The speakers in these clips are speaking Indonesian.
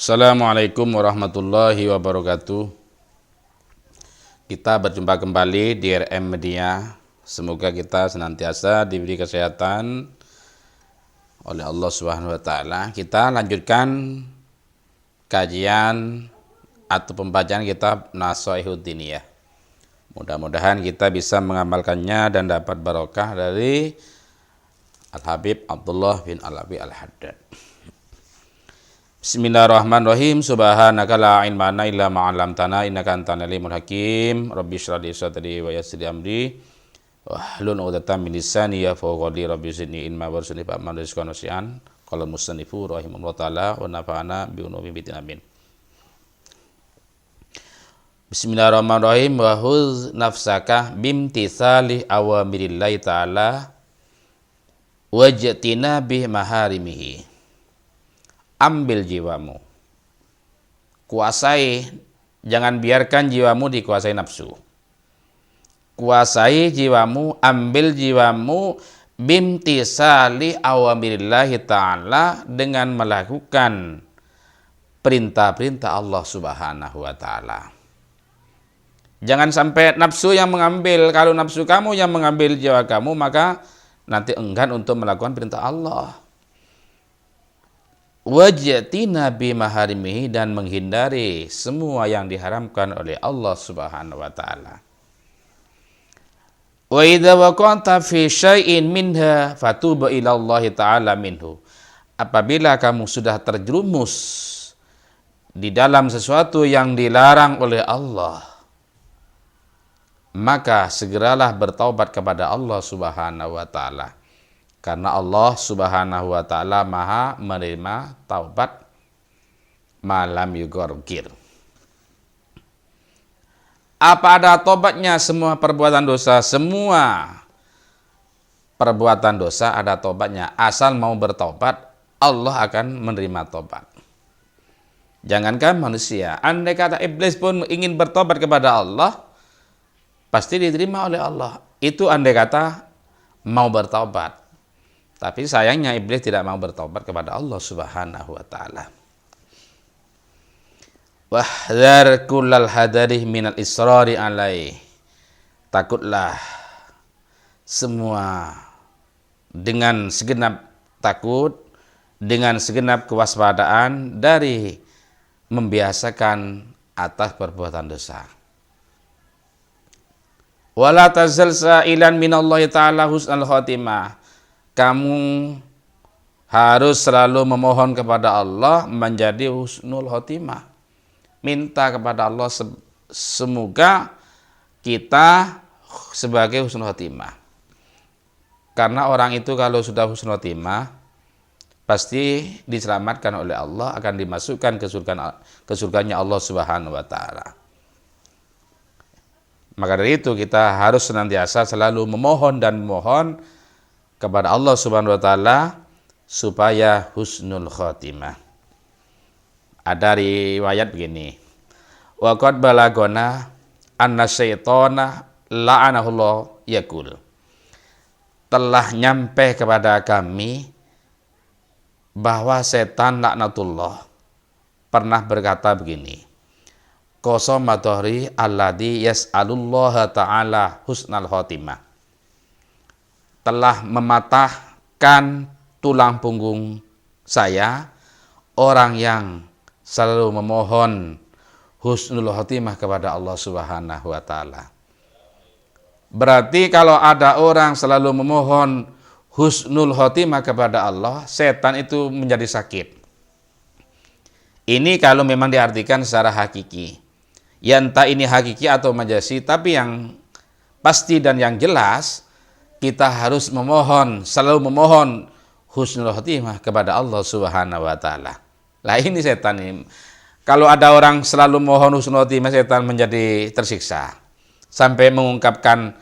Assalamualaikum warahmatullahi wabarakatuh. Kita berjumpa kembali di RM Media. Semoga kita senantiasa diberi kesehatan oleh Allah Subhanahu wa taala. Kita lanjutkan kajian atau pembacaan kitab Nashihud Diniyah. Mudah-mudahan kita bisa mengamalkannya dan dapat barokah dari Al-Habib Abdullah bin Alawi Al-Haddad. Bismillahirrahmanirrahim. Subhanaka la ilma lana illa ma 'allamtana innaka antal alimul hakim. Rabbi shrah li sadri wa yassir li amri wahlul 'uqdatam min lisani yafqahu qawli. Rabbi zidni ilma warzuqni fahman rizqan wasi'an. Qala musannifu rahimahullah taala wa nafa'ana bi ulumi bitin amin. Bismillahirrahmanirrahim. Wa huz nafsaka bimtithali awamirillahi ta'ala wajtina bi maharimihi. Ambil jiwamu, kuasai, jangan biarkan jiwamu dikuasai nafsu. Kuasai jiwamu, ambil jiwamu bimtisali awamirillahi ta'ala, dengan melakukan perintah-perintah Allah Subhanahu wa ta'ala. Jangan sampai nafsu yang mengambil. Kalau nafsu kamu yang mengambil jiwa kamu, maka nanti enggan untuk melakukan perintah Allah. Wajtina bi maharimihi, dan menghindari semua yang diharamkan oleh Allah Subhanahu wa taala. Wa idza waqa'ta fi syai'in minha fatubu ila Allah taala minhu. Apabila kamu sudah terjerumus di dalam sesuatu yang dilarang oleh Allah, maka segeralah bertaubat kepada Allah Subhanahu wa taala. Karena Allah Subhanahu wa ta'ala maha menerima taubat malam yugorgir. Apa ada taubatnya semua perbuatan dosa? Semua perbuatan dosa ada taubatnya. Asal mau bertaubat, Allah akan menerima taubat. Jangankan manusia, andai kata iblis pun ingin bertobat kepada Allah, pasti diterima oleh Allah. Itu andai kata mau bertaubat. Tapi sayangnya iblis tidak mau bertobat kepada Allah Subhanahu wa taala. Wahdhar kullal hadari minal israri alaih. Takutlah semua dengan segenap takut, dengan segenap kewaspadaan dari membiasakan atas perbuatan dosa. Wala tazal sa'ilan minallahi ta'ala husnal khotimah. Kamu harus selalu memohon kepada Allah menjadi husnul khotimah. Minta kepada Allah semoga kita sebagai husnul khotimah. Karena orang itu kalau sudah husnul khotimah pasti diselamatkan oleh Allah, akan dimasukkan ke surganya Allah Subhanahu wa taala. Maka dari itu kita harus senantiasa selalu memohon dan memohon kepada Allah Subhanahu wa taala supaya husnul khotimah. Ada riwayat begini. Wa qad balagona anna syaitana la'anahullah yaqul. Telah nyampe kepada kami bahwa setan laknatullah pernah berkata begini. Qasama dhahri alladhi yas'alullaha ta'ala husnal khotimah. Telah mematahkan tulang punggung saya orang yang selalu memohon husnul khotimah kepada Allah Subhanahu wa taala. Berarti kalau ada orang selalu memohon husnul khotimah kepada Allah, setan itu menjadi sakit. Ini kalau memang diartikan secara hakiki. Ya entah ini hakiki atau majazi, tapi yang pasti dan yang jelas kita harus memohon, selalu memohon husnul khotimah kepada Allah Subhanahu wa taala. Lah ini setan ini. Kalau ada orang selalu mohon husnul khotimah, setan menjadi tersiksa. Sampai mengungkapkan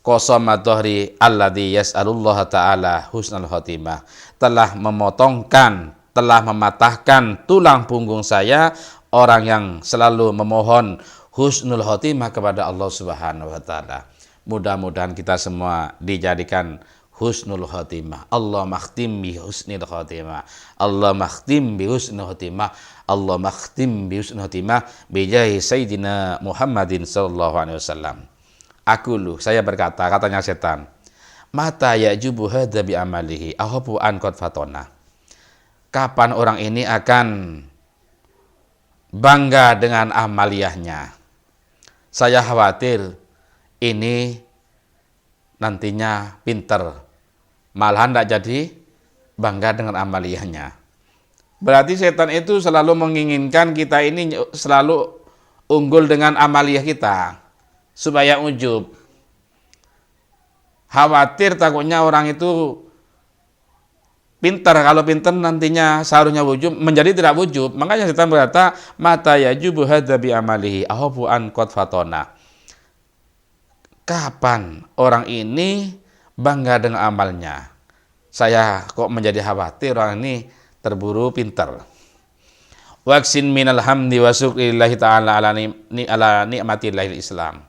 qasama dhahri alladzi yas'alullaha ta'ala husnul khotimah. Telah memotongkan, telah mematahkan tulang punggung saya orang yang selalu memohon husnul khotimah kepada Allah Subhanahu wa taala. Mudah-mudahan kita semua dijadikan husnul khotimah. Allah makhtim bi husnil khotimah. Allah makhtim bi husnil khotimah. Allah makhtim bi husnil khotimah bi jahi sayyidina Muhammadin sallallahu alaihi wasallam. Saya berkata, katanya setan, mata ya'jubu hadza bi amalihi ahabu an qad fatona. Kapan orang ini akan bangga dengan amaliyahnya? Saya khawatir ini nantinya pinter, malahan tidak jadi bangga dengan amaliyahnya. Berarti setan itu selalu menginginkan kita ini selalu unggul dengan amaliyah kita, supaya ujub. Khawatir takutnya orang itu pintar, kalau pintar nantinya seharusnya wujub menjadi tidak wujub. Makanya setan berkata, mata yajubu hadza bi amalihi ahabu an qad fatona. Kapan orang ini bangga dengan amalnya? Saya kok menjadi khawatir orang ini terburu pintar. Waksin minal hamdi wa syukrillahi ta'ala ala ni'matillahil Islam.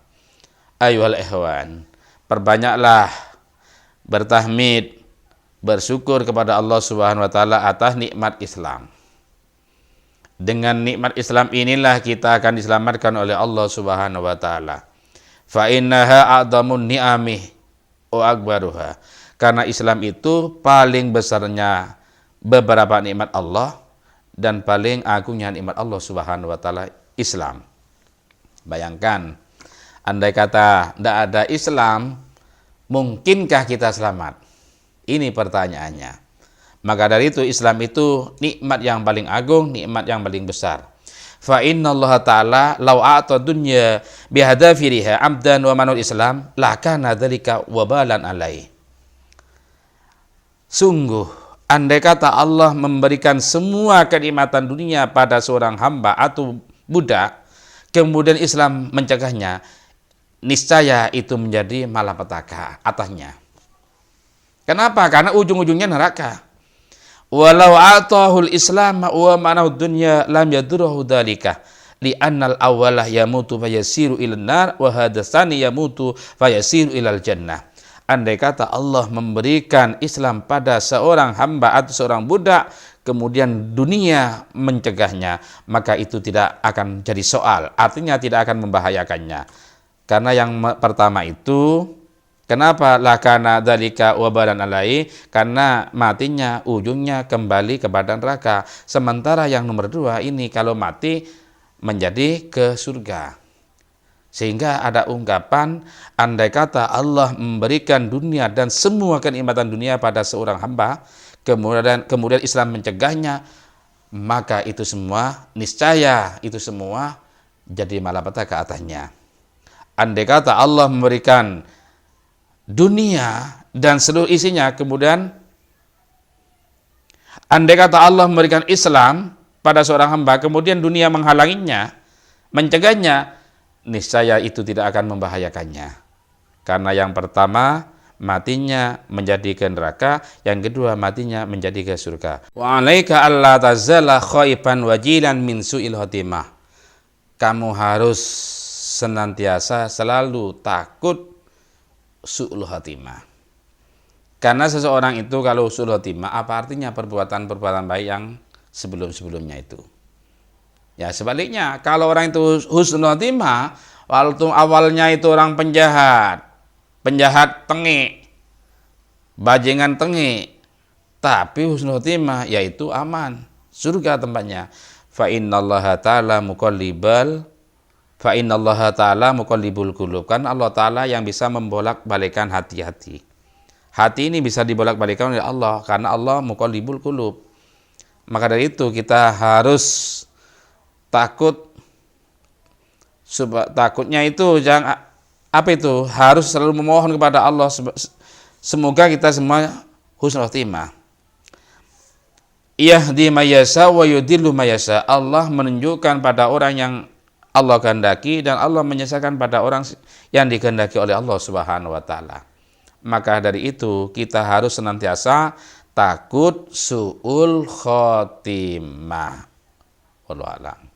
Ayuhal ikhwan, perbanyaklah bertahmid, bersyukur kepada Allah Subhanahu wa taala atas nikmat Islam. Dengan nikmat Islam inilah kita akan diselamatkan oleh Allah Subhanahu wa taala. Fa innaha a'dhamun ni'amih wa akbaruha. Karena Islam itu paling besarnya beberapa nikmat Allah dan paling agungnya nikmat Allah Subhanahu wa taala Islam. Bayangkan, andai kata tidak ada Islam, mungkinkah kita selamat? Ini pertanyaannya. Maka dari itu Islam itu nikmat yang paling agung, nikmat yang paling besar. Fa innallaha ta'ala law a'ta dunya bihadafiriha abdan wa manul Islam la kana dzalika wabalan alai. Sungguh, andai kata Allah memberikan semua kenikmatan dunia pada seorang hamba atau budak, kemudian Islam mencegahnya, niscaya itu menjadi malapetaka atasnya. Kenapa? Karena ujung-ujungnya neraka. Walau atahul Islam wa ma'nahu dunya lam yadurruhu dzalika li'annal awwalah yamutu fayasiru ilan nar wa hadatsani yamutu fayasiru ilal jannah. Andai kata Allah memberikan Islam pada seorang hamba atau seorang budak, kemudian dunia mencegahnya, maka itu tidak akan jadi soal, artinya tidak akan membahayakannya. Karena yang pertama itu, kenapa lakana dzalika wabalan alai? Karena matinya ujungnya kembali kepada neraka. Sementara yang nomor dua ini kalau mati menjadi ke surga. Sehingga ada ungkapan, andai kata Allah memberikan dunia dan semua kenikmatan dunia pada seorang hamba, kemudian Islam mencegahnya, maka itu semua niscaya itu semua jadi malapetaka atasnya. Andai kata Allah memberikan dunia dan seluruh isinya, kemudian andai kata Allah memberikan Islam pada seorang hamba, kemudian dunia menghalanginya, mencegahnya, niscaya itu tidak akan membahayakannya. Karena yang pertama matinya menjadi ke neraka, yang kedua matinya menjadi ke surga. Wa 'alaika alla tazala khaiban wajilan min su'il khotimah. Kamu harus senantiasa selalu takut su'ul khotimah. Karena seseorang itu kalau su'ul khotimah, apa artinya perbuatan-perbuatan baik yang sebelum-sebelumnya itu? Ya sebaliknya, kalau orang itu husnul khotimah, waktu awalnya itu orang penjahat tengik, bajingan tengik, tapi husnul khotimah yaitu aman, surga tempatnya. Fa innallaha ta'ala muqallibul qulub. Kan Allah Ta'ala yang bisa membolak-balikan hati-hati. Hati ini bisa dibolak-balikan oleh Allah karena Allah muqallibul qulub. Maka dari itu kita harus takutnya itu harus selalu memohon kepada Allah, semoga kita semua husnul khotimah. Yahdi mayasa wa yudillu mayasa. Allah menunjukkan pada orang yang Allah kehendaki dan Allah menyesatkan pada orang yang dikehendaki oleh Allah Subhanahu wa taala. Maka dari itu kita harus senantiasa takut su'ul khotimah. Wallahu a'lam.